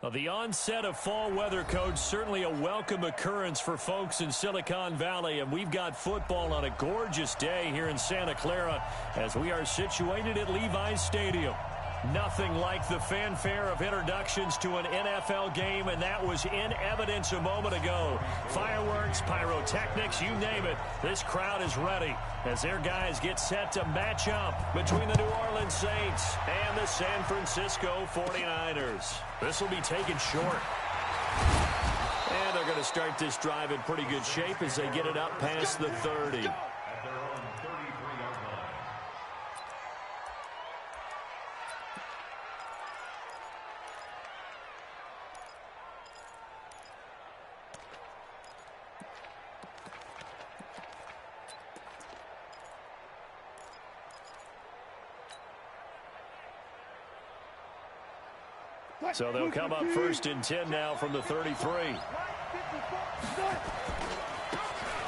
Well, the onset of fall weather, Coach, certainly a welcome occurrence for folks in Silicon Valley. And we've got football on a gorgeous day here in Santa Clara as we are situated at Levi's Stadium. Nothing like the fanfare of introductions to an NFL game, and that was in evidence a moment ago. Fireworks, pyrotechnics, you name it. This crowd is ready as their guys get set to match up between the New Orleans Saints and the San Francisco 49ers. This will be taken short. And they're going to start this drive in pretty good shape as they get it up past the 30. So they'll come up 1st and 10 now from the 33.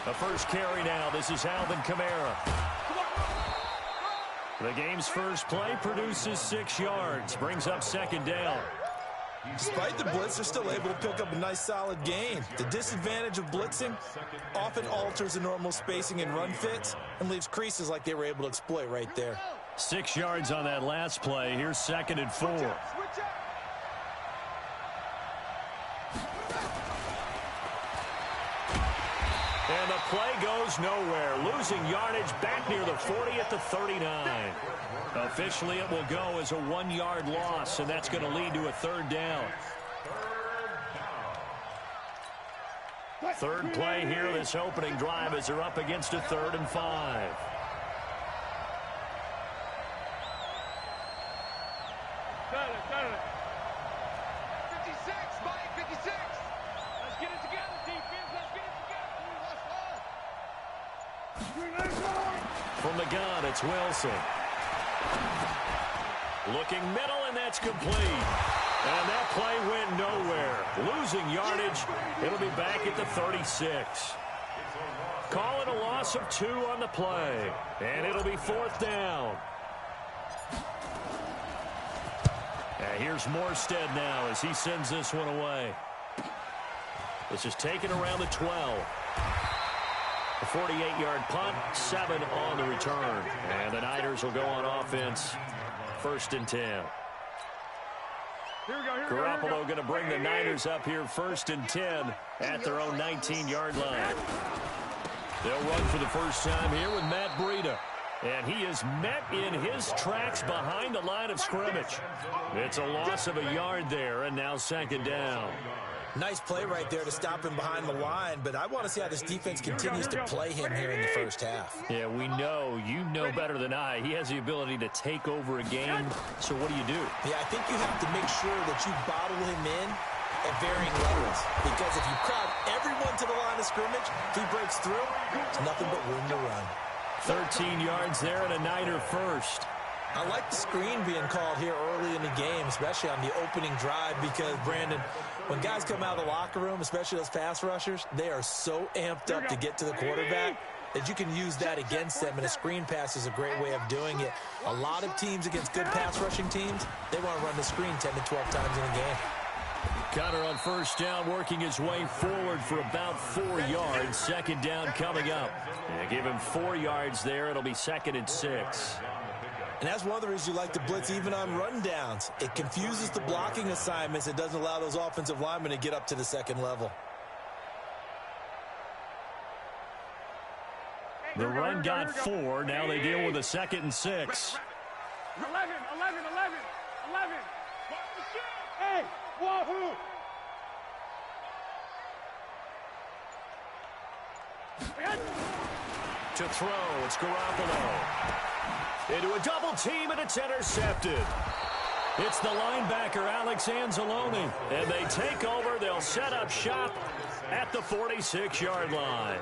The first carry now. This is Alvin Kamara. The game's first play produces 6 yards. Brings up 2nd down. Despite the blitz, they're still able to pick up a nice solid gain. The disadvantage of blitzing often alters the normal spacing and run fits and leaves creases like they were able to exploit right there. 6 yards on that last play. Here's 2nd and 4. And the play goes nowhere. Losing yardage back near the 40 at the 39. Officially, it will go as a 1-yard loss, and that's going to lead to a 3rd down. Third play here, this opening drive, as they're up against a 3rd and 5. From the gun, it's Wilson. Looking middle, and that's complete. And that play went nowhere. Losing yardage. It'll be back at the 36. Calling a loss of 2 on the play. And it'll be 4th down. And here's Morstead now as he sends this one away. This is taken around the 12. A 48-yard punt, 7 on the return. And the Niners will go on offense, 1st and 10. Garoppolo going to bring the Niners up here 1st and 10 at their own 19-yard line. They'll run for the first time here with Matt Breida. And he is met in his tracks behind the line of scrimmage. It's a loss of a yard there, and now 2nd down. Nice play right there to stop him behind the line, but I want to see how this defense continues to play him here in the first half. Yeah, we know. You know better than I. He has the ability to take over a game, so what do you do? Yeah, I think you have to make sure that you bottle him in at varying levels, because if you crowd everyone to the line of scrimmage, if he breaks through, there's nothing but room to run. 13 yards there and a Niner first. I like the screen being called here early in the game, especially on the opening drive, because, Brandon, when guys come out of the locker room, especially those pass rushers, they are so amped up to get to the quarterback that you can use that against them, and a screen pass is a great way of doing it. A lot of teams against good pass rushing teams, they want to run the screen 10 to 12 times in a game. Connor on 1st down, working his way forward for about 4 yards. 2nd down coming up. And give him 4 yards there. It'll be 2nd and 6. And that's one of the reasons you like to blitz even on rundowns. It confuses the blocking assignments. It doesn't allow those offensive linemen to get up to the 2nd level. The run got 4. Now they deal with a 2nd and 6. 11. Hey, wahoo! To throw, it's Garoppolo. Into a double team, and it's intercepted. It's the linebacker, Alex Anzalone. And they take over. They'll set up shop at the 46-yard line.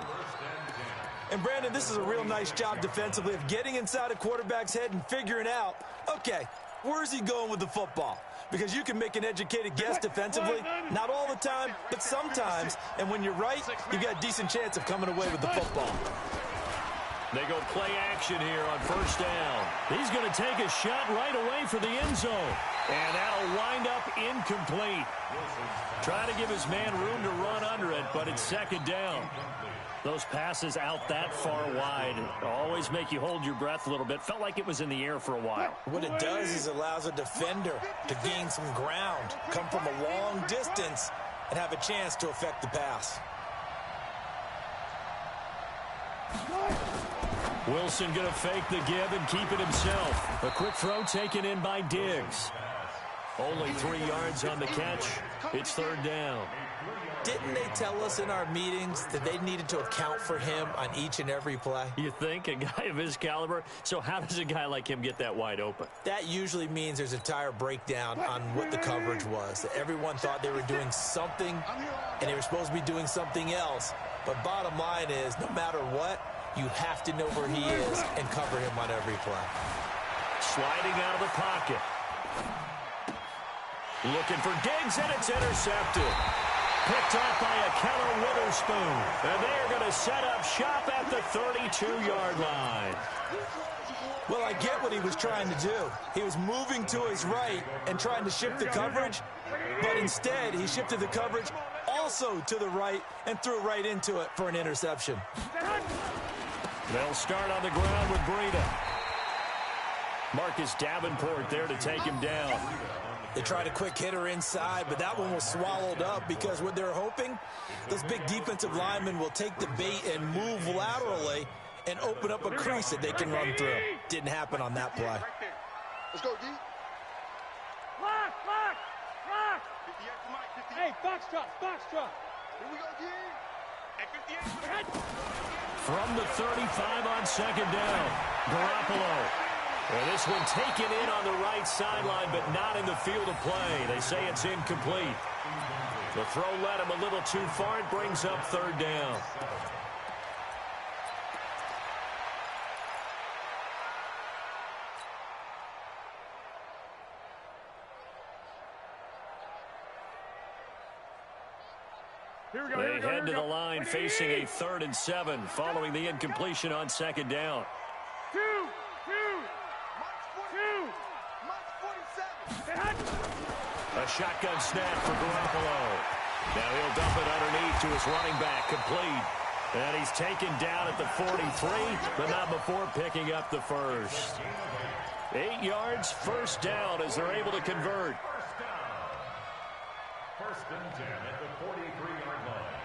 And, Brandon, this is a real nice job defensively of getting inside a quarterback's head and figuring out, okay, where's he going with the football? Because you can make an educated guess defensively, not all the time, but sometimes. And when you're right, you've got a decent chance of coming away with the football. They go play action here on first down. He's going to take a shot right away for the end zone. And that'll wind up incomplete. Try to give his man room to run under it, but it's second down. Those passes out that far wide always make you hold your breath a little bit. Felt like it was in the air for a while. What it does is it allows a defender to gain some ground, come from a long distance, and have a chance to affect the pass. Wilson going to fake the give and keep it himself. A quick throw taken in by Diggs. Only 3 yards on the catch. It's third down. Didn't they tell us in our meetings that they needed to account for him on each and every play? You think? A guy of his caliber? So how does a guy like him get that wide open? That usually means there's a entire breakdown on what the coverage was. That everyone thought they were doing something, and they were supposed to be doing something else. But bottom line is, no matter what, you have to know where he is and cover him on every play. Sliding out of the pocket. Looking for Diggs, and it's intercepted. Picked off by a Keller Witherspoon. And they're going to set up shop at the 32-yard line. Well, I get what he was trying to do. He was moving to his right and trying to shift the coverage, but instead he shifted the coverage also to the right and threw right into it for an interception. They'll start on the ground with Breida. Marcus Davenport there to take him down. They tried a quick hitter inside, but that one was swallowed up because what they're hoping, those big defensive linemen will take the bait and move laterally and open up a crease that they can run through. Didn't happen on that play. Let's go, D. Lock, lock, lock. 58. Hey, box truck, box truck. Here we go, D. At 58. From the 35 on second down, Garoppolo. And this one taken in on the right sideline, but not in the field of play. They say it's incomplete. The throw led him a little too far. It brings up third down. They head to the line facing a 3rd and 7 following the incompletion on second down. A shotgun snap for Garoppolo. Now he'll dump it underneath to his running back, complete. And he's taken down at the 43, but not before picking up the first. 8 yards, first down as they're able to convert. First and 10 at the 43-yard line.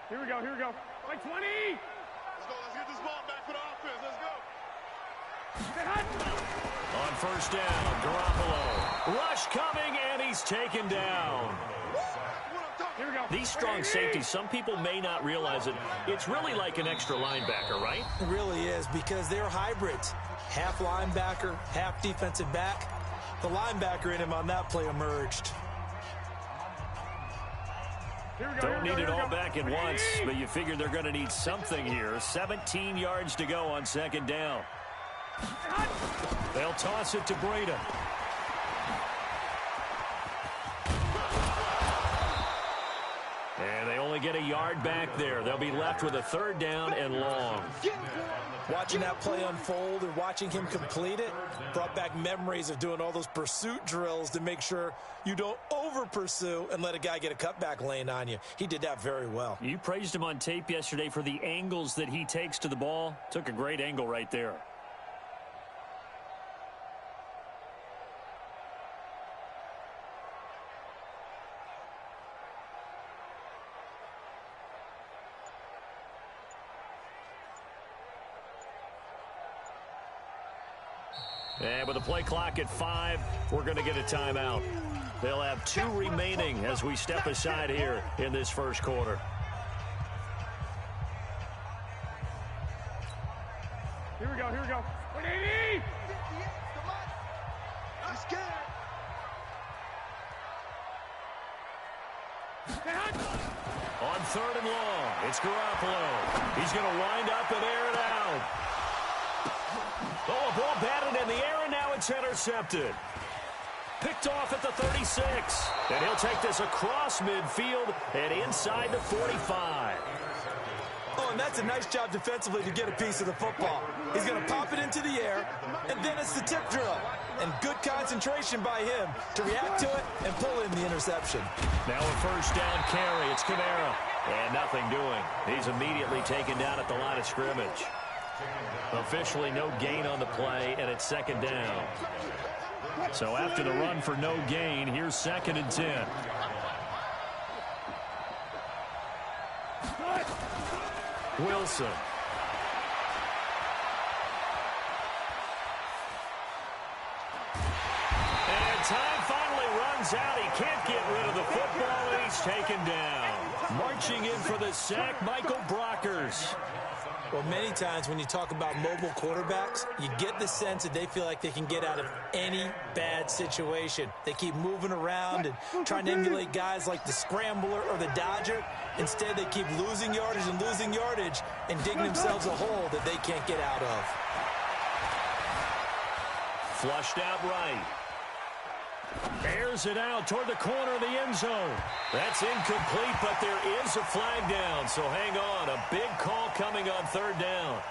Here we go, here we go. Like 20. Let's go, let's get this ball back for the offense. Let's go. On first down, Garoppolo. Rush coming, and he's taken down. Here we go. These strong safeties, some people may not realize it. It's really like an extra linebacker, right? It really is, because they're hybrids. Half linebacker, half defensive back. The linebacker in him on that play emerged. Don't need it all back at once, but you figure they're going to need something here. 17 yards to go on second down. They'll toss it to Breida. And they only get a yard back there. They'll be left with a third down and long. Watching that play unfold and watching him complete it brought back memories of doing all those pursuit drills to make sure you don't over-pursue and let a guy get a cutback lane on you. He did that very well. You praised him on tape yesterday for the angles that he takes to the ball. Took a great angle right there. And with the play clock at 5, we're going to get a timeout. They'll have 2 remaining as we step aside here in this first quarter. Here we go, here we go. 180! He's scared. On third and long, it's Garoppolo. He's going to wind up and air it out. Oh, a ball batted in the air, and now it's intercepted. Picked off at the 36. And he'll take this across midfield and inside the 45. Oh, and that's a nice job defensively to get a piece of the football. He's going to pop it into the air, and then it's the tip drill. And good concentration by him to react to it and pull in the interception. Now a first down carry. It's Kamara. And nothing doing. He's immediately taken down at the line of scrimmage. Officially no gain on the play, and it's second down. So after the run for no gain, here's 2nd and 10. Wilson. And time finally runs out. He can't get rid of the football, and he's taken down. Marching in for the sack, Michael Brockers. Well, many times when you talk about mobile quarterbacks, you get the sense that they feel like they can get out of any bad situation. They keep moving around and trying to emulate guys like the scrambler or the dodger. Instead, they keep losing yardage and digging themselves a hole that they can't get out of. Flushed out right. Airs it out toward the corner of the end zone. That's incomplete, but there is a flag down, so hang on. A big call coming on 3rd down.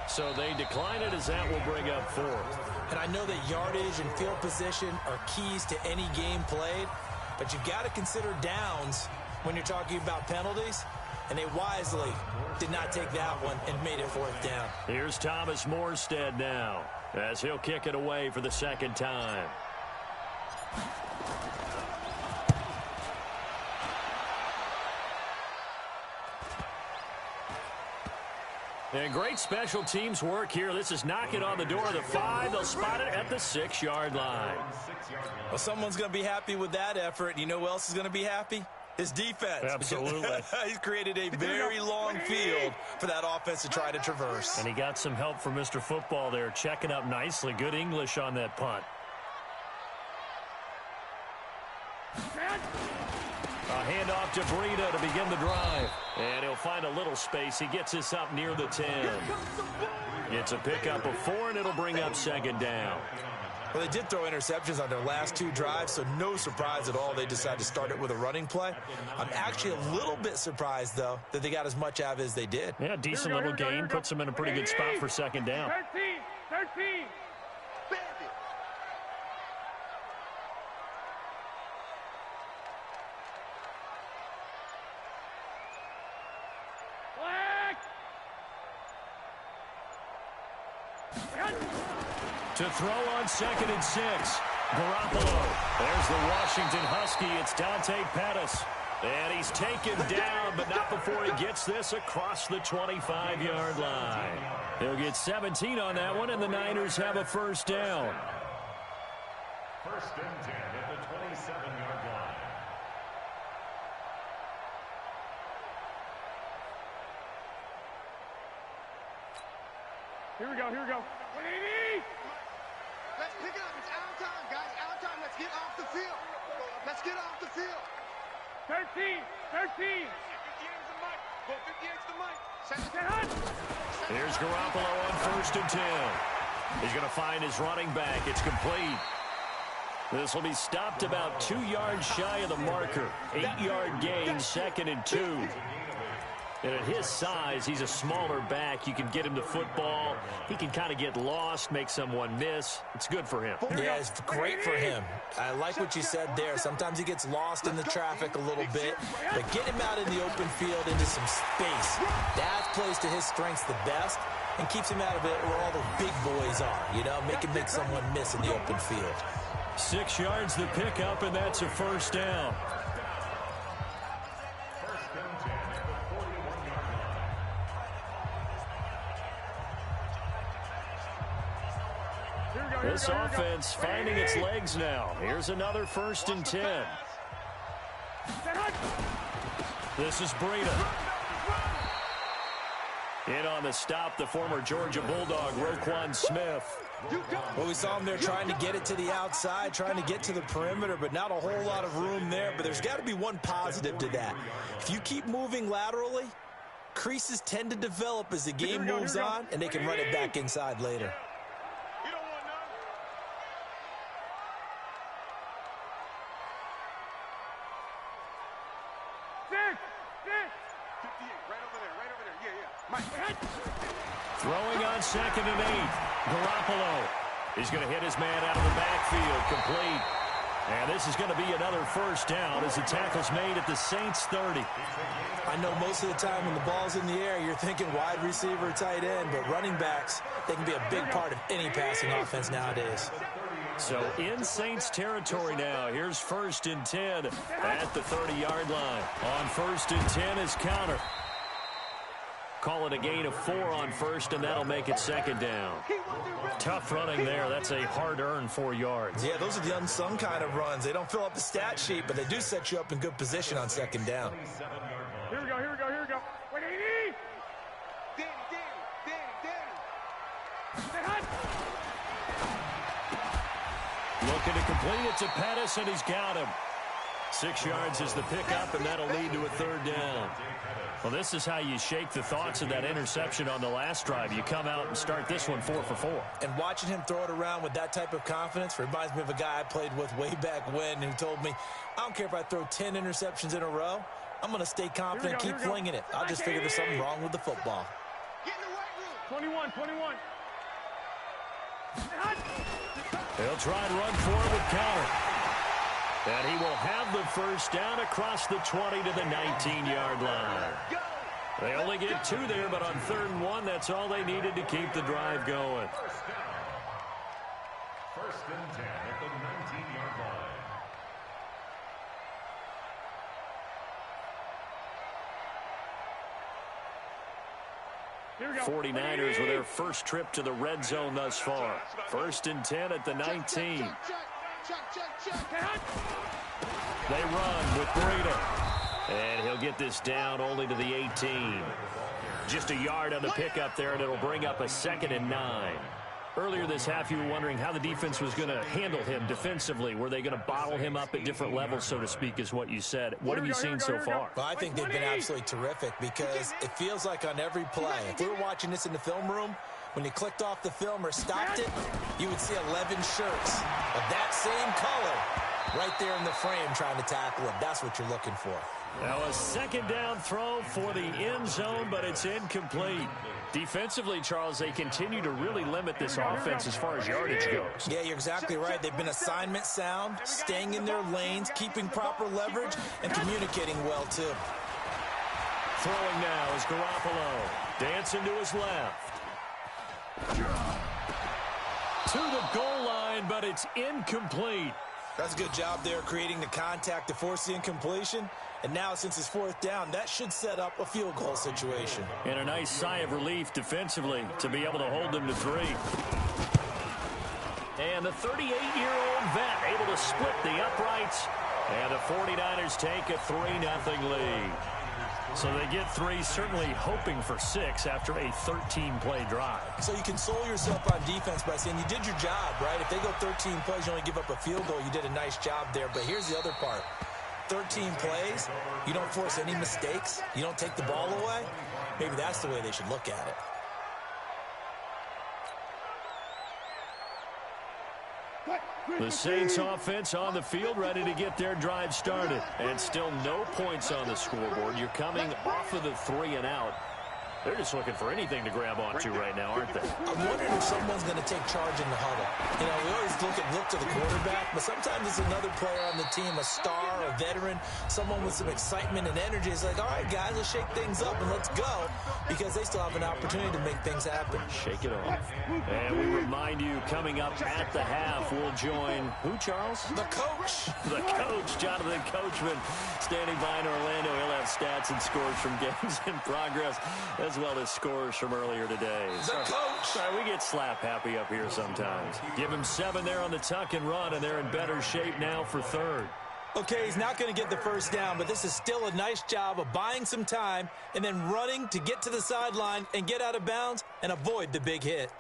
So they decline it as that will bring up 4th. And I know that yardage and field position are keys to any game played, but you've got to consider downs when you're talking about penalties, and they wisely did not take that one and made it 4th down. Here's Thomas Morstead now, as he'll kick it away for the 2nd time. And great special teams work here. This is knocking on the door of the 5. They'll spot it at the 6-yard line. Well, someone's going to be happy with that effort. You know who else is going to be happy? His defense. Absolutely. He's created a very long field for that offense to try to traverse. And he got some help from Mr. Football there, checking up nicely. Good English on that punt. A handoff to Breida to begin the drive. And he'll find a little space. He gets this up near the 10. It's a pickup of 4, and it'll bring up 2nd down. Well, they did throw interceptions on their last 2 drives, so no surprise at all they decided to start it with a running play. I'm actually a little bit surprised, though, that they got as much out of it as they did. Yeah, decent little gain. Puts them in a pretty good spot for 2nd down. 13. To throw on 2nd and 6. Garoppolo. There's the Washington Husky. It's Dante Pettis. And he's taken down, but not before he gets this across the 25-yard line. He'll get 17 on that one, and the Niners have a 1st down. 1st and 10 at the 27-yard line. Here we go. 180. Let's pick it up. It's out of time, guys. Out of time. Let's get off the field. 13. 58's the mic. Go 58's the mic. Here's Garoppolo on 1st and 10. He's going to find his running back. It's complete. This will be stopped about 2 yards shy of the marker. 8-yard gain, 2nd and 2. And at his size, he's a smaller back. You can get him the football. He can kind of get lost, make someone miss. It's good for him. Yeah, it's great for him. I like what you said there. Sometimes he gets lost in the traffic a little bit, but get him out in the open field into some space. That plays to his strengths the best and keeps him out of it where all the big boys are, you know, make him make someone miss in the open field. 6 yards the pickup, and that's a 1st down. This offense finding its legs now. Here's another 1st and 10. This is Breida. In on the stop, the former Georgia Bulldog, Roquan Smith. Well, we saw him there trying to get it to the outside, trying to get to the perimeter, but not a whole lot of room there. But there's got to be one positive to that. If you keep moving laterally, creases tend to develop as the game moves on, and they can run it back inside later. Right over there. Yeah. Mike. Throwing on 2nd and 8. Garoppolo. He's going to hit his man out of the backfield. Complete. And this is going to be another first down as the tackle's made at the Saints 30. I know most of the time when the ball's in the air, you're thinking wide receiver, tight end, but running backs, they can be a big part of any passing offense nowadays. So in Saints territory now. Here's 1st and 10 at the 30-yard line. On 1st and 10 is Counter. Call it a gain of 4 on 1st, and that'll make it 2nd down. Tough running there. That's a hard-earned 4 yards. Yeah, those are the unsung kind of runs. They don't fill up the stat sheet, but they do set you up in good position on 2nd down. Here we go. Wait, Danny. Looking to complete it to Pettis, and he's got him. 6 yards is the pickup, and that'll lead to a 3rd down. Well, this is how you shake the thoughts of that interception on the last drive. You come out and start this one 4 for 4. And watching him throw it around with that type of confidence reminds me of a guy I played with way back when who told me, I don't care if I throw 10 interceptions in a row. I'm going to stay confident, keep flinging it. I'll just figure there's something wrong with the football. Get in the weight room. 21. He'll try and run forward with Counter. And he will have the first down across the 20 to the 19-yard line. They only get 2 there, but on 3rd and 1, that's all they needed to keep the drive going. 1st and 10 at the 19-yard line. 49ers with their first trip to the red zone thus far. 1st and 10 at the 19. They run with Breida. And he'll get this down only to the 18. Just a yard on the pickup there, and it'll bring up a 2nd and 9. Earlier this half, you were wondering how the defense was going to handle him defensively. Were they going to bottle him up at different levels, so to speak, is what you said. What have you seen so far? Well, I think they've been absolutely terrific because it feels like on every play, if we were watching this in the film room, when you clicked off the film or stopped it, you would see 11 shirts of that same color right there in the frame trying to tackle him. That's what you're looking for. Now a 2nd down throw for the end zone, but it's incomplete. Defensively, Charles, they continue to really limit this offense as far as yardage goes. Yeah, you're exactly right. They've been assignment sound, staying in their lanes, keeping proper leverage, and communicating well, too. Throwing now is Garoppolo. Dancing to his left. To the goal line, but it's incomplete. That's a good job there creating the contact to force the incompletion. And now, since it's 4th down, that should set up a field goal situation. And a nice sigh of relief defensively to be able to hold them to 3. And the 38-year-old vet able to split the uprights. And the 49ers take a 3-0 lead. So they get 3, certainly hoping for 6 after a 13-play drive. So you console yourself on defense by saying you did your job, right? If they go 13 plays, you only give up a field goal, you did a nice job there. But here's the other part. 13 plays, you don't force any mistakes, you don't take the ball away. Maybe that's the way they should look at it. The Saints offense on the field, ready to get their drive started. And still no points on the scoreboard. You're coming off of the 3 and out. They're just looking for anything to grab onto right now, aren't they? I'm wondering if someone's going to take charge in the huddle. You know, we always look to the quarterback, but sometimes it's another player on the team, a star, a veteran, someone with some excitement and energy. It's like, all right, guys, let's shake things up and let's go, because they still have an opportunity to make things happen. Shake it off. And we remind you, coming up at the half, we'll join who, Charles? The coach. The coach, Jonathan Coachman, standing by in Orlando. He'll have stats and scores from games in progress, as well as scores from earlier today. The coach. Sorry, we get slap happy up here sometimes. Give him 7 there on the tuck and run, and they're in better shape now for 3rd. Okay, he's not going to get the first down, but this is still a nice job of buying some time and then running to get to the sideline and get out of bounds and avoid the big hit.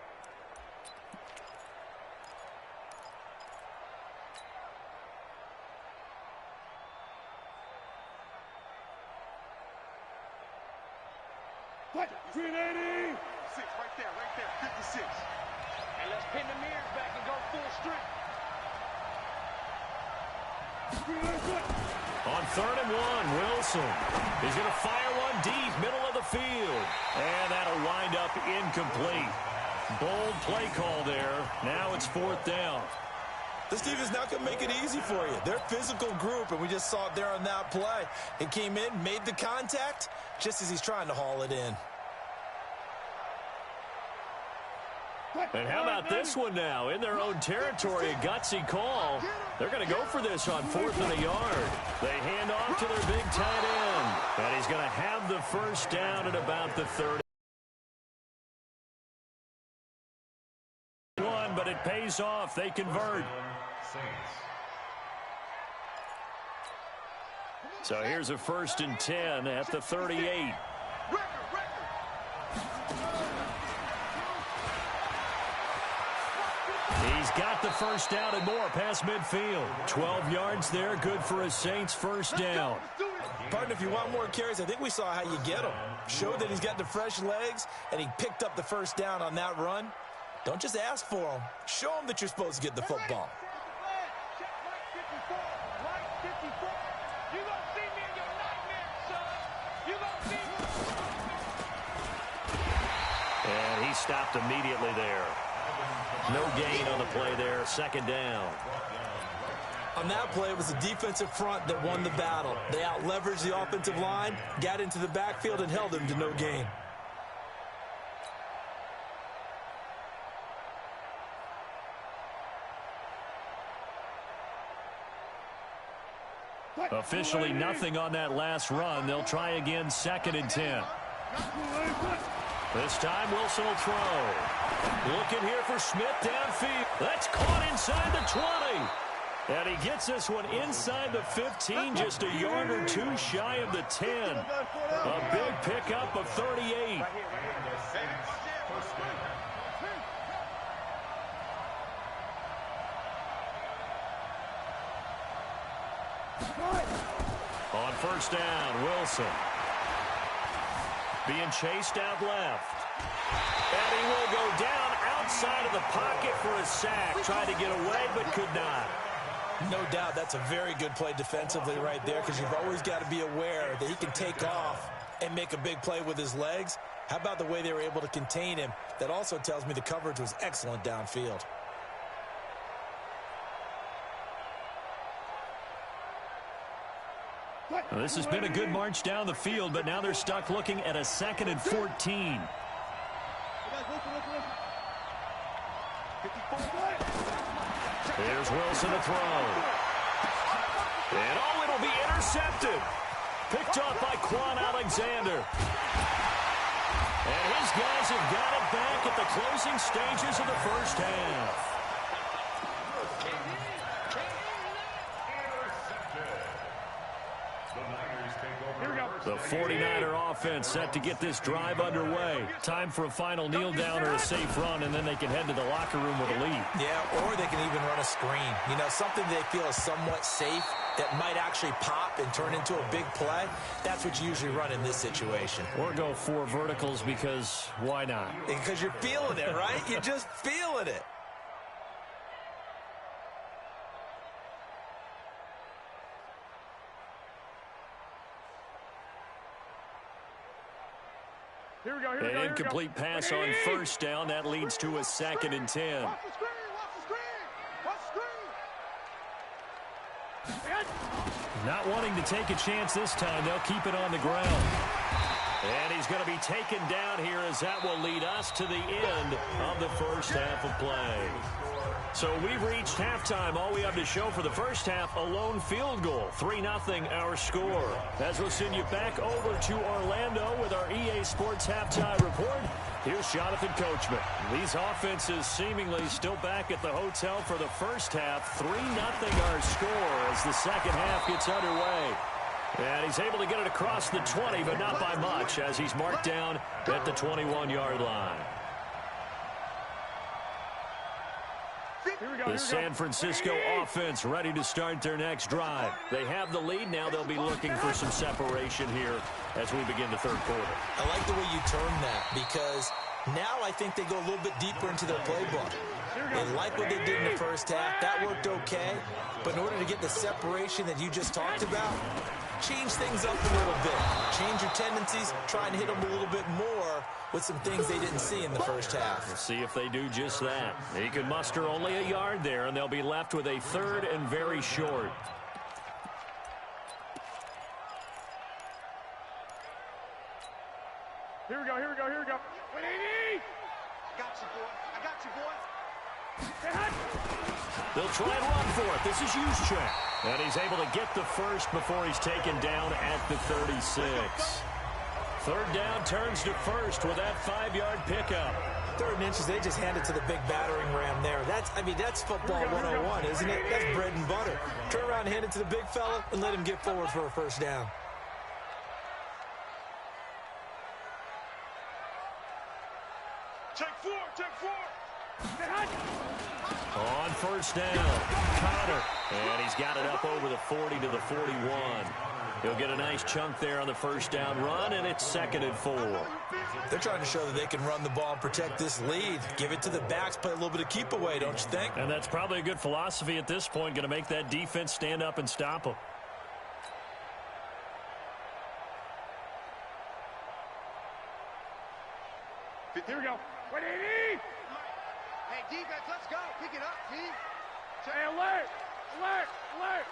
What? 380. 6 right there, 56. And let's pin the mirrors back and go full strength. On 3rd and 1, Wilson. He's going to fire one deep, 4th down. This team is not going to make it easy for you. They're a physical group, and we just saw it there on that play. It came in, made the contact, just as he's trying to haul it in. And how about this one now? In their own territory, a gutsy call. They're going to go for this on 4th and a yard. They hand off to their big tight end. And he's going to have the first down at about the 30. But it pays off. They convert. So here's a 1st and 10 at the 38. He's got the first down and more past midfield. 12 yards there, good for a Saints first down. Partner, if you want more carries, I think we saw how you get them. Showed that he's got the fresh legs, and he picked up the first down on that run. Don't just ask for them. Show them that you're supposed to get the football. And he stopped immediately there. No gain on the play there. 2nd down. On that play, it was the defensive front that won the battle. They out-leveraged the offensive line, got into the backfield, and held him to no gain. Officially nothing on that last run. They'll try again 2nd and 10. This time Wilson will throw. Looking here for Smith downfield. That's caught inside the 20. And he gets this one inside the 15, just a yard or two shy of the 10. A big pickup of 38. On 1st down, Wilson. Being chased out left. And he will go down outside of the pocket for a sack. Tried to get away, but could not. No doubt that's a very good play defensively right there, because you've always got to be aware that he can take off and make a big play with his legs. How about the way they were able to contain him? That also tells me the coverage was excellent downfield. Well, this has been a good march down the field, but now they're stuck looking at a 2nd and 14. Here's Wilson to throw. And it'll be intercepted. Picked off by Quan Alexander. And his guys have got it back at the closing stages of the first half. The 49er offense set to get this drive underway. Time for a final kneel down or a safe run, and then they can head to the locker room with a lead. Yeah, or they can even run a screen. You know, something they feel is somewhat safe that might actually pop and turn into a big play. That's what you usually run in this situation. Or go 4 verticals, because why not? Because you're feeling it, right? You're just feeling it. An incomplete pass on 1st down. That leads to a 2nd and 10. Not wanting to take a chance this time. They'll keep it on the ground. And he's going to be taken down here, as that will lead us to the end of the first half of play. So we've reached halftime. All we have to show for the first half, a lone field goal. 3-0 our score. As we'll send you back over to Orlando with our EA Sports Halftime Report. Here's Jonathan Coachman. These offenses seemingly still back at the hotel for the first half. 3-0 our score as the second half gets underway. And he's able to get it across the 20, but not by much, as he's marked down at the 21-yard line. The San Francisco offense ready to start their next drive. They have the lead. Now they'll be looking for some separation here as we begin the third quarter. I like the way you term that, because now I think they go a little bit deeper into their playbook. They like what they did in the first half. That worked okay. But in order to get the separation that you just talked about, change things up a little bit. Change your tendencies, try and hit them a little bit more with some things they didn't see in the first half. We'll see if they do just that. He can muster only a yard there, and they'll be left with a third and very short. Here we go, here we go, here we go. 180! I got you, boy. I got you, boy. They'll try and run for it. This is Juszczyk. And he's able to get the first before he's taken down at the 36. Third down turns to first with that 5-yard pickup. 3rd and inches, they just hand it to the big battering ram there. That's football 101, isn't it? That's bread and butter. Turn around and hand it to the big fella and let him get forward for a first down. Take 4, take 4. On first down, Connor. And he's got it up over the 40 to the 41. He'll get a nice chunk there on the first down run, and it's 2nd and 4. They're trying to show that they can run the ball and protect this lead. Give it to the backs, play a little bit of keep away, don't you think? And that's probably a good philosophy at this point, going to make that defense stand up and stop them. Here we go. 180! Hey, defense, let's go. Pick it up, team. Hey, alert! Alert! Alert!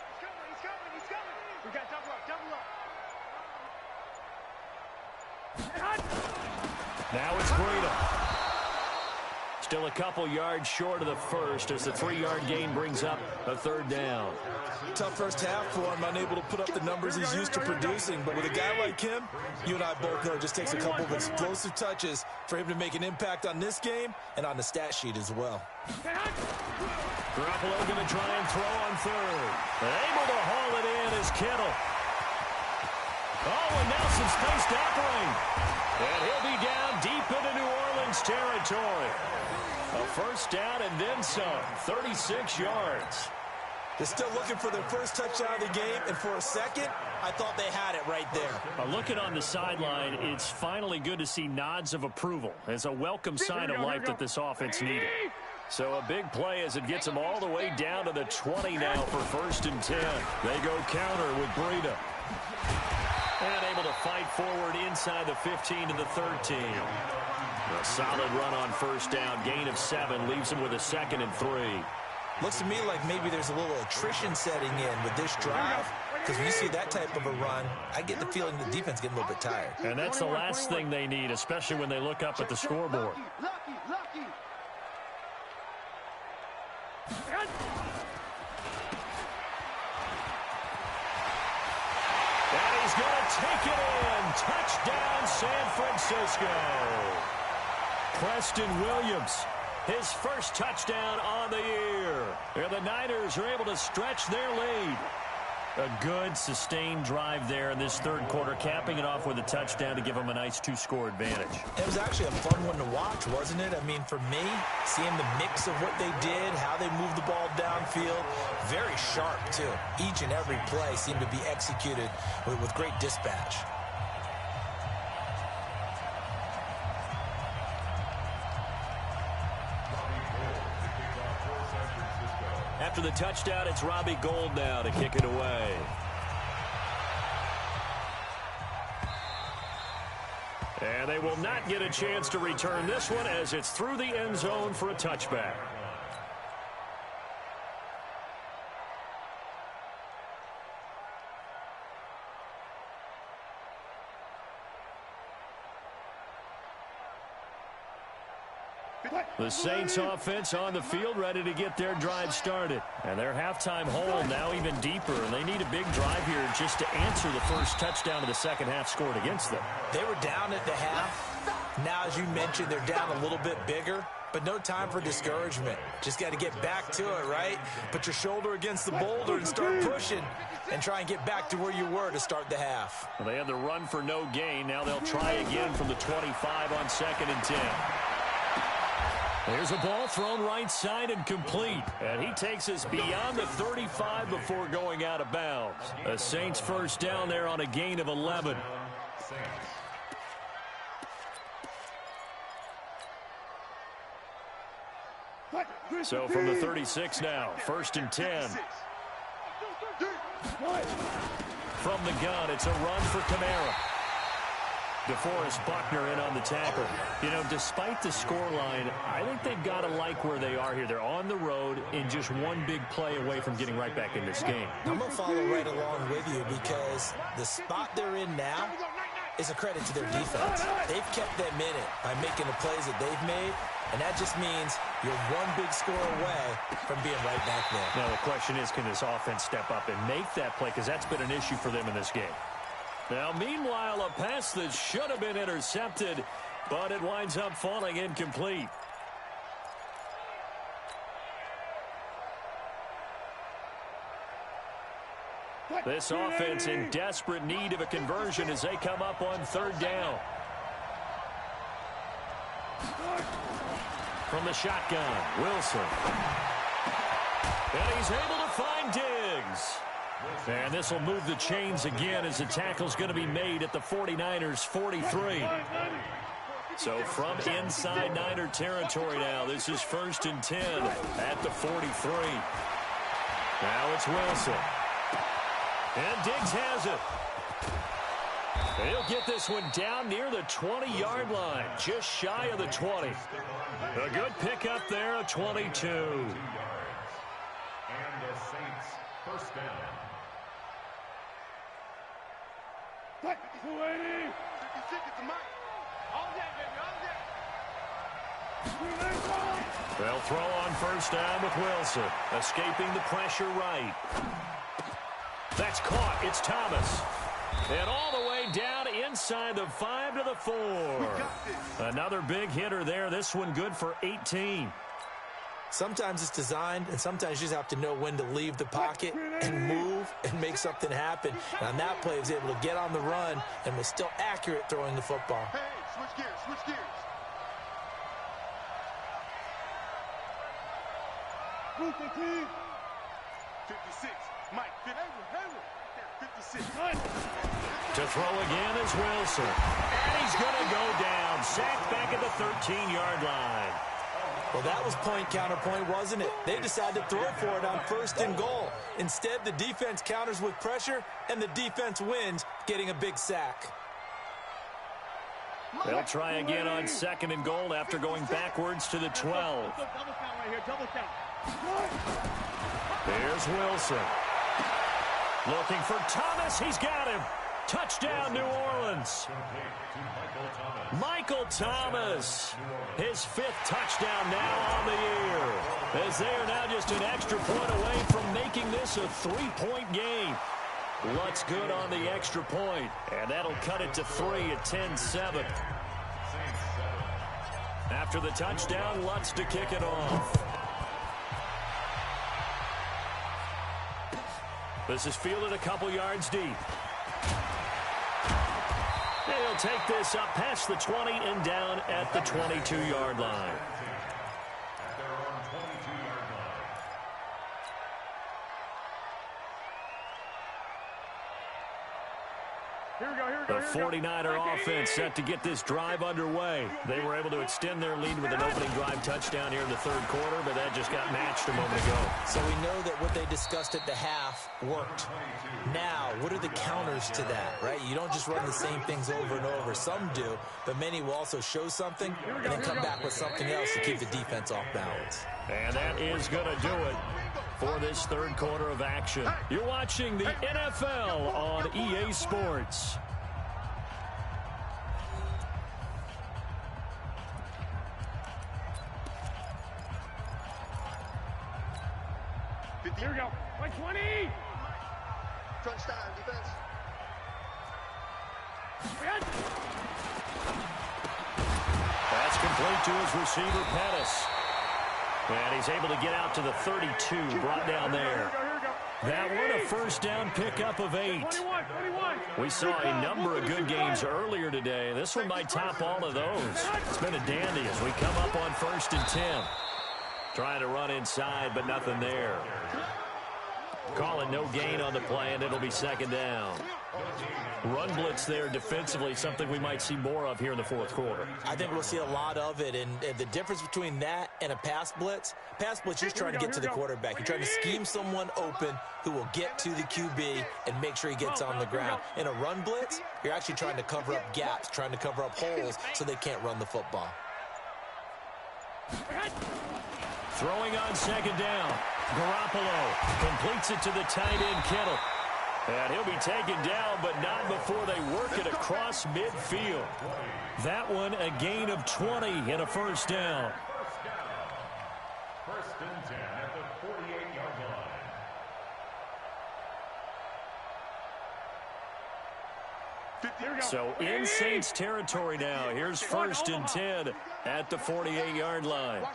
He's coming, he's coming, he's coming! We got double up, double up. Now it's Breida. Still a couple yards short of the first as the 3-yard gain brings up a 3rd down. Tough first half for him, unable to put up the numbers he's used to producing. But with a guy like him, you and I both know it just takes a couple of explosive touches for him to make an impact on this game and on the stat sheet as well. Garoppolo going to try and throw on 3rd. Able to haul it in is Kittle. Oh, and now some space to operate. And he'll be down deep into New Orleans territory. A first down and then some. 36 yards. They're still looking for their first touchdown of the game, and for a second, I thought they had it right there. Looking on the sideline, it's finally good to see nods of approval. It's a welcome sign of life that this offense needed. So a big play as it gets them all the way down to the 20 now for 1st and 10. They go counter with Breida. And able to fight forward inside the 15 to the 13. A solid run on first down. Gain of 7 leaves them with a 2nd and 3. Looks to me like maybe there's a little attrition setting in with this drive. Because when you see that type of a run, I get the feeling the defense getting a little bit tired. And that's the last thing they need, especially when they look up at the scoreboard. Lucky. And he's going to take it in. Touchdown, San Francisco. Preston Williams, his first touchdown on the year. And the Niners are able to stretch their lead. A good, sustained drive there in this 3rd quarter, capping it off with a touchdown to give them a nice 2-score advantage. It was actually a fun one to watch, wasn't it? I mean, for me, seeing the mix of what they did, how they moved the ball downfield, very sharp, too. Each and every play seemed to be executed with great dispatch. After the touchdown, it's Robbie Gould now to kick it away. And they will not get a chance to return this one as it's through the end zone for a touchback. The Saints offense on the field ready to get their drive started. And their halftime hole now even deeper. And they need a big drive here just to answer the first touchdown of the second half scored against them. They were down at the half. Now, as you mentioned, they're down a little bit bigger. But no time for discouragement. Just got to get back to it, right? Put your shoulder against the boulder and start pushing. And try and get back to where you were to start the half. Well, they had the run for no gain. Now they'll try again from the 25 on 2nd and 10. There's a ball thrown right side and complete. And he takes us beyond the 35 before going out of bounds. A Saints first down there on a gain of 11. So from the 36 now, 1st and 10. From the gun, it's a run for Kamara. DeForest Buckner in on the tackle. You know, despite the scoreline, I think they've got to like where they are here. They're on the road in just one big play away from getting right back in this game. I'm going to follow right along with you because the spot they're in now is a credit to their defense. They've kept them in it by making the plays that they've made, and that just means you're one big score away from being right back there. Now, the question is, can this offense step up and make that play? Because that's been an issue for them in this game. Now, meanwhile, a pass that should have been intercepted, but it winds up falling incomplete. This offense in desperate need of a conversion as they come up on 3rd down. From the shotgun, Wilson. And he's able to find Diggs. And this will move the chains again as the tackle's going to be made at the 49ers' 43. So from inside Niner territory now, this is 1st and 10 at the 43. Now it's Wilson. And Diggs has it. He'll get this one down near the 20-yard line, just shy of the 20. A good pickup there, a 22. And the Saints, 1st down. 280. 56 at the mic. All that, baby, all that. They'll throw on 1st down with Wilson, escaping the pressure right. That's caught. It's Thomas. And all the way down inside the 5 to the 4. Another big hitter there. This one good for 18. Sometimes it's designed, and sometimes you just have to know when to leave the pocket and move and make something happen. And on that play, he was able to get on the run and was still accurate throwing the football. Hey, switch gears, switch gears. Move the team. 56. Mike, 56. To throw again is Wilson. And he's going to go down. Sacked back at the 13-yard line. Well, that was point counterpoint, wasn't it? They decided to throw for it on 1st and goal. Instead, the defense counters with pressure, and the defense wins, getting a big sack. They'll try again on 2nd and goal after going backwards to the 12. There's Wilson. Looking for Thomas. He's got him. Touchdown, New Orleans. Michael Thomas. His 5th touchdown now on the year. As they are now just an extra point away from making this a 3-point game. Lutz good on the extra point. And that'll cut it to 3 at 10-7. After the touchdown, Lutz to kick it off. This is fielded a couple yards deep. They'll take this up past the 20 and down at the 22-yard line. The 49er offense set to get this drive underway. They were able to extend their lead with an opening drive touchdown here in the 3rd quarter, but that just got matched a moment ago. So we know that what they discussed at the half worked. Now, what are the counters to that, right? You don't just run the same things over and over. Some do, but many will also show something and then come back with something else to keep the defense off balance. And that is going to do it for this 3rd quarter of action. You're watching the NFL on EA Sports. Here we go. 120. Crunch time, defense. That's complete to his receiver, Pettis. And he's able to get out to the 32, brought down there. That one a 1st down pickup of 8. We saw a number of good games earlier today. This one might top all of those. It's been a dandy as we come up on 1st and 10. Trying to run inside, but nothing there. Call it no gain on the play, and it'll be second down. Run blitz there defensively, something we might see more of here in the fourth quarter. I think we'll see a lot of it, and the difference between that and a pass blitz, you're just trying to get to the quarterback. You're trying to scheme someone open who will get to the QB and make sure he gets on the ground. In a run blitz, you're actually trying to cover up gaps, trying to cover up holes so they can't run the football. Throwing on second down. Garoppolo completes it to the tight end, Kittle. And he'll be taken down, but not before they work it across midfield. That one, a gain of 20 and a first down. First and 10 at the 48-yard line. So in Saints territory now. Here's first and 10 at the 48-yard line.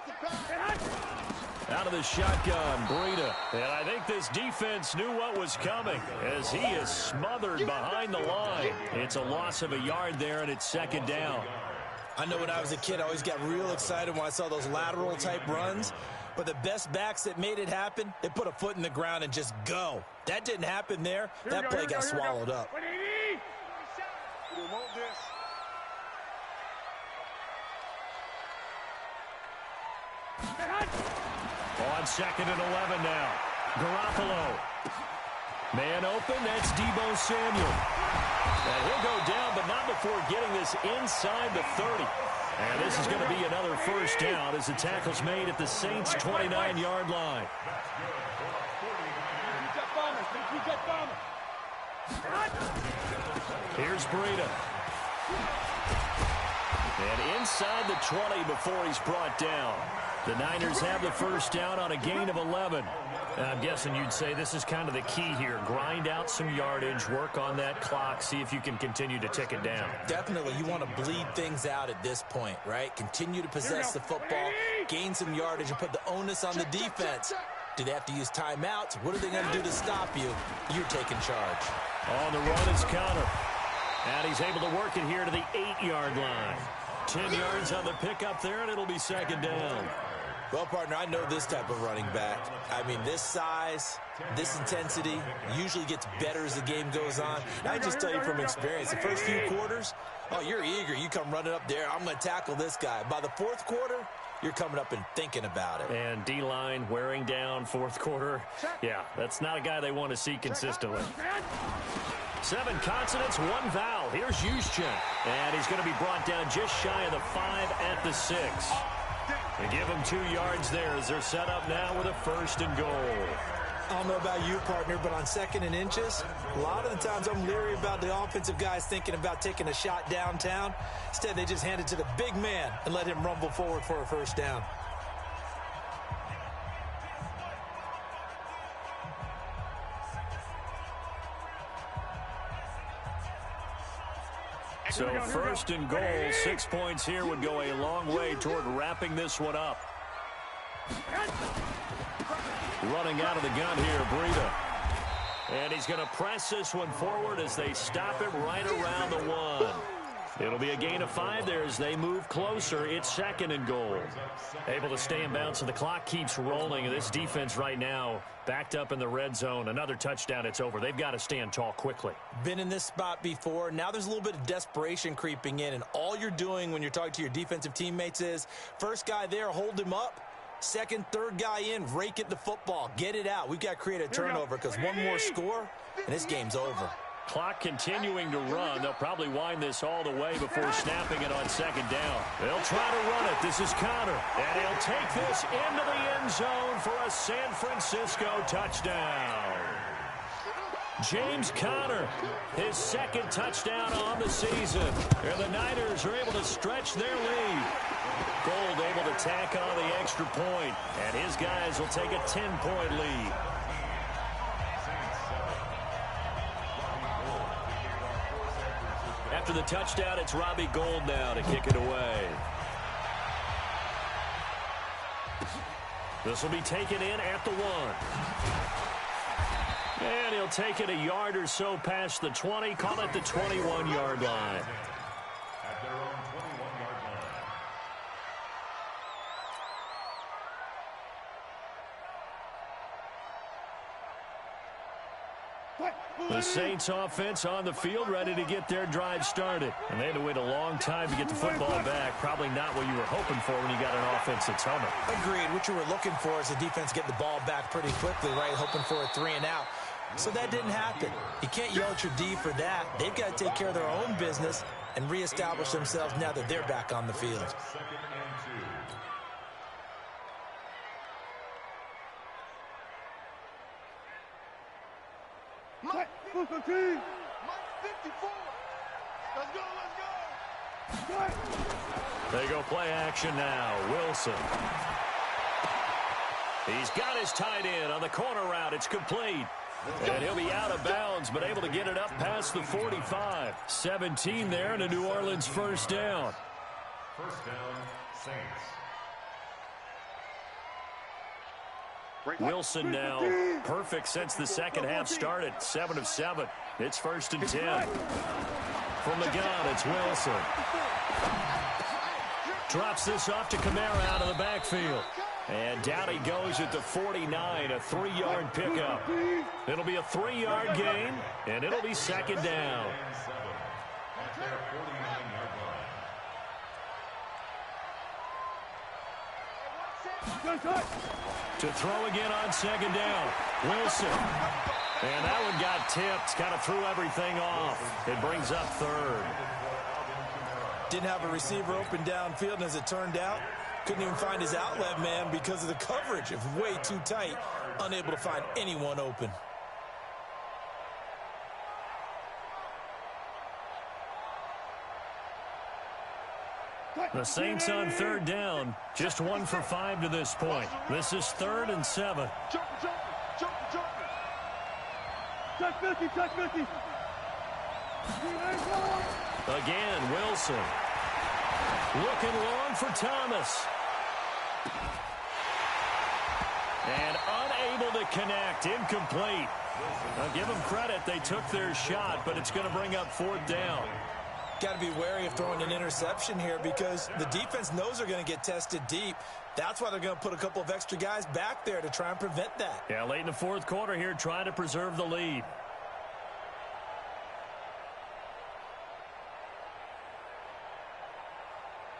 Out of the shotgun, Breida. And I think this defense knew what was coming as he is smothered behind the line. It's a loss of a yard there, and it's second down. I know when I was a kid, I always got real excited when I saw those lateral-type runs. But the best backs that made it happen, they put a foot in the ground and just go. That didn't happen there. That play got swallowed up. On second and 11 now. Garoppolo. Man open, that's Deebo Samuel. And he'll go down, but not before getting this inside the 30. And this is going to be another first down as the tackle's made at the Saints' 29-yard line. Here's Breida. And inside the 20 before he's brought down. The Niners have the first down on a gain of 11. I'm guessing you'd say this is kind of the key here. Grind out some yardage, work on that clock, see if you can continue to tick it down. Definitely. You want to bleed things out at this point, right? Continue to possess the football, gain some yardage, and put the onus on the defense. Do they have to use timeouts? What are they going to do to stop you? You're taking charge. On the run is Connor. And he's able to work it here to the 8-yard line. 10 yards on the pickup there, and it'll be second down. Well, partner, I know this type of running back. I mean, this size, this intensity usually gets better as the game goes on. And I just tell you from experience, the first few quarters, oh, you're eager. You come running up there. I'm going to tackle this guy. By the fourth quarter, you're coming up and thinking about it. And D-line wearing down fourth quarter. Yeah, that's not a guy they want to see consistently. 7 consonants, 1 vowel. Here's Juszczyk. And he's going to be brought down just shy of the 5 at the 6. They give them 2 yards there as they're set up now with a first and goal. I don't know about you, partner, but on second and inches, a lot of the times I'm leery about the offensive guys thinking about taking a shot downtown. Instead, they just hand it to the big man and let him rumble forward for a first down. So first and goal, 6 points here would go a long way toward wrapping this one up. Running out of the gun here, Breida. And he's going to press this one forward as they stop it right around the 1. It'll be a gain of 5 there as they move closer. It's second and goal. Able to stay in bounds, and the clock keeps rolling. And this defense right now backed up in the red zone. Another touchdown, it's over. They've got to stand tall quickly. Been in this spot before. Now there's a little bit of desperation creeping in. And all you're doing when you're talking to your defensive teammates is, first guy there, hold him up. Second, third guy in, rake at the football. Get it out. We've got to create a turnover because one more score, and this game's over. Clock continuing to run. They'll probably wind this all the way before snapping it on second down. They'll try to run it. This is Connor. And he'll take this into the end zone for a San Francisco touchdown. James Conner, his second touchdown on the season. And the Niners are able to stretch their lead. Gold able to tack on the extra point. And his guys will take a 10-point lead. After the touchdown, it's Robbie Gould now to kick it away. This will be taken in at the 1. And he'll take it a yard or so past the 20, call it the 21-yard line. At their own 21-yard line. The Saints offense on the field, ready to get their drive started. And they had to wait a long time to get the football back. Probably not what you were hoping for when you got an offense that's humming. Agreed. What you were looking for is the defense get the ball back pretty quickly, right? Hoping for a 3 and out. So that didn't happen. You can't yell at your D for that. They've got to take care of their own business and reestablish themselves now that they're back on the field. Mike 54. Let's go, let's go. They go play action now. Wilson. He's got his tight end on the corner route. It's complete. And he'll be out of bounds, but able to get it up past the 45. 17 there and a New Orleans first down. First down, Saints. Wilson now perfect since the second half started. 7 of 7. It's 1st and 10. From the gun, it's Wilson. Drops this off to Kamara out of the backfield. And down he goes at the 49, a 3-yard pickup. It'll be a 3-yard gain, and it'll be second down. At their 49-yard line. To throw again on second down. Wilson. And that one got tipped. Kind of threw everything off. It brings up 3rd. Didn't have a receiver open downfield, and as it turned out, couldn't even find his outlet man because of the coverage. It was way too tight. Unable to find anyone open. The Saints on 3rd down. Just 1 for 5 to this point. This is 3rd and 7. Jump. Touch 50. Again, Wilson. Looking long for Thomas. And unable to connect. Incomplete. I'll give them credit. They took their shot, but it's going to bring up 4th down. Got to be wary of throwing an interception here because the defense knows they're going to get tested deep. That's why they're going to put a couple of extra guys back there to try and prevent that. Yeah, late in the 4th quarter here, trying to preserve the lead.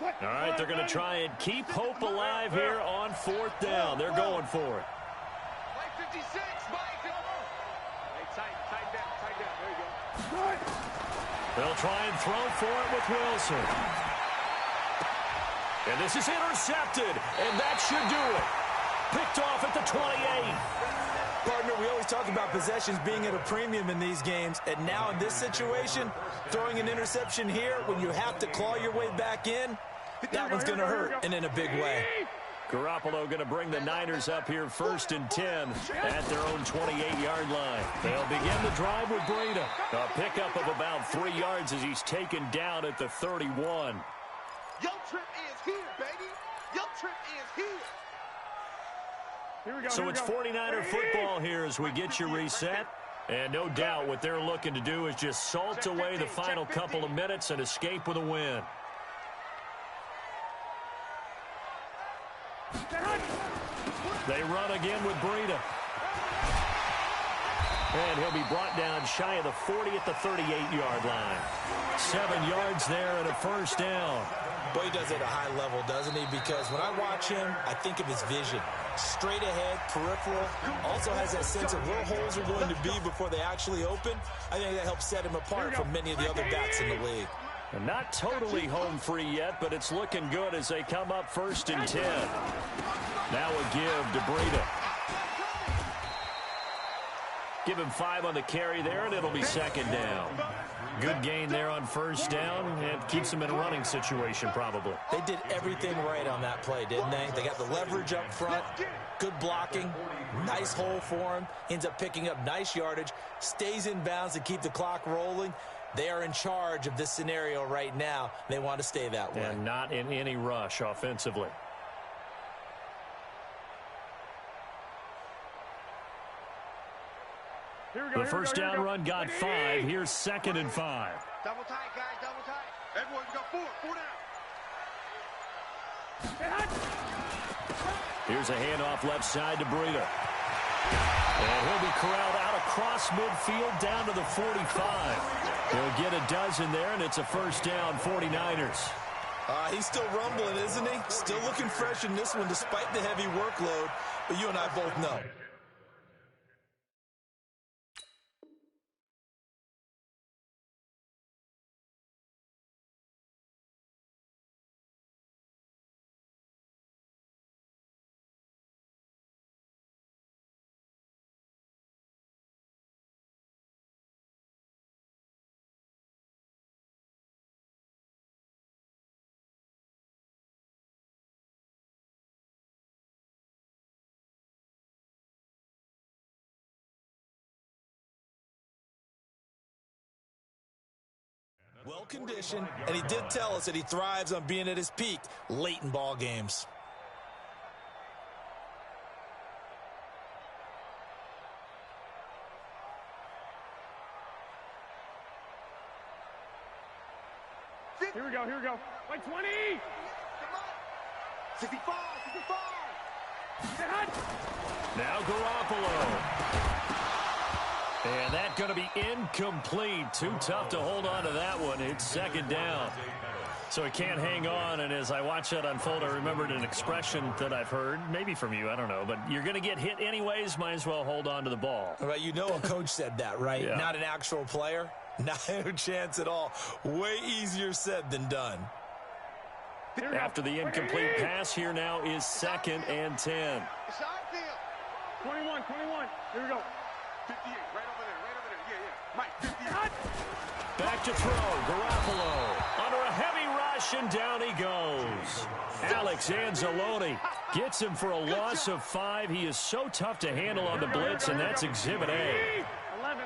All right, they're going to try and keep hope alive here on 4th down. They're going for it. Mike 56, Mike. Hey, tight down. There you go. They'll try and throw for it with Wilson. And this is intercepted, and that should do it. Picked off at the 28. Partner, we always talk about possessions being at a premium in these games, and now in this situation, throwing an interception here when you have to claw your way back in, that one's going to hurt, and in a big way. Garoppolo going to bring the Niners up here 1st and 10 at their own 28-yard line. They'll begin the drive with Breida. A pickup of about 3 yards as he's taken down at the 31. Yo trip is here, baby. Yo trip is here. So it's 49er football here as we get you reset. And no doubt what they're looking to do is just salt away the final couple of minutes and escape with a win. They run again with Breida. And he'll be brought down shy of the 40 at the 38-yard line. 7 yards there and a 1st down. Boy, he does it at a high level, doesn't he? Because when I watch him, I think of his vision. Straight ahead, peripheral. Also has that sense of where holes are going to be before they actually open. I think that helps set him apart from many of the other backs in the league. And not totally home free yet, but it's looking good as they come up 1st and 10. Now a give to Breida. Give him 5 on the carry there, and it'll be 2nd down. Good gain there on 1st down, and keeps them in a running situation probably. They did everything right on that play, didn't they? They got the leverage up front, good blocking, nice hole for him, ends up picking up nice yardage, stays in bounds to keep the clock rolling. They are in charge of this scenario right now. They want to stay that way. And not in any rush offensively. The first down run got 5. Here's 2nd and 5. Double tight, guys, double tight. Everyone got 4 down. Here's a handoff left side to Breida. And he'll be corralled out across midfield down to the 45. He'll get a dozen there, and it's a first down, 49ers. He's still rumbling, isn't he? Still looking fresh in this one despite the heavy workload, but you and I both know. Well-conditioned, and he did tell us that he thrives on being at his peak late in ball games. Here we go, here we go. Like 20! 65, 65! Now Garoppolo. And that's going to be incomplete. Too tough to hold on to that one. It's second down. So he can't hang on, and as I watch that unfold, I remembered an expression that I've heard, maybe from you, I don't know, but you're going to get hit anyways, might as well hold on to the ball. Right, you know a coach said that, right? Yeah. Not an actual player? Not a chance at all. Way easier said than done. After the incomplete pass, here now is 2nd and 10. 21, 21. Here we go. 58, right over there. Yeah. Mike, 58. Back to throw. Garoppolo under a heavy rush, and down he goes. Alex Anzalone gets him for a loss of 5. He is so tough to handle on the blitz, and that's Exhibit A. 11.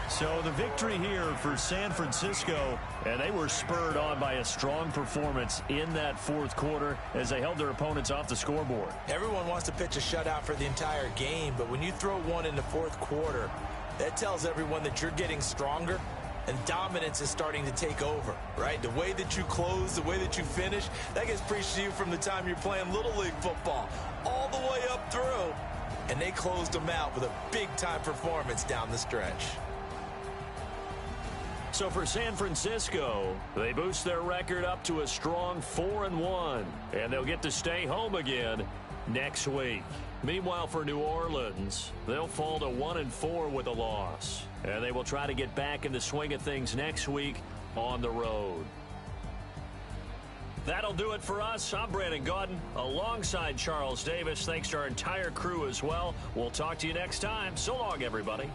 So the victory here for San Francisco, and they were spurred on by a strong performance in that fourth quarter as they held their opponents off the scoreboard. Everyone wants to pitch a shutout for the entire game, but when you throw one in the fourth quarter, that tells everyone that you're getting stronger and dominance is starting to take over, right? The way that you close, the way that you finish, that gets preached to you from the time you're playing Little League football all the way up through, and they closed them out with a big-time performance down the stretch. So for San Francisco, they boost their record up to a strong 4-1, and they'll get to stay home again next week. Meanwhile, for New Orleans, they'll fall to 1-4 with a loss, and they will try to get back in the swing of things next week on the road. That'll do it for us. I'm Brandon Gaudin alongside Charles Davis. Thanks to our entire crew as well. We'll talk to you next time. So long, everybody.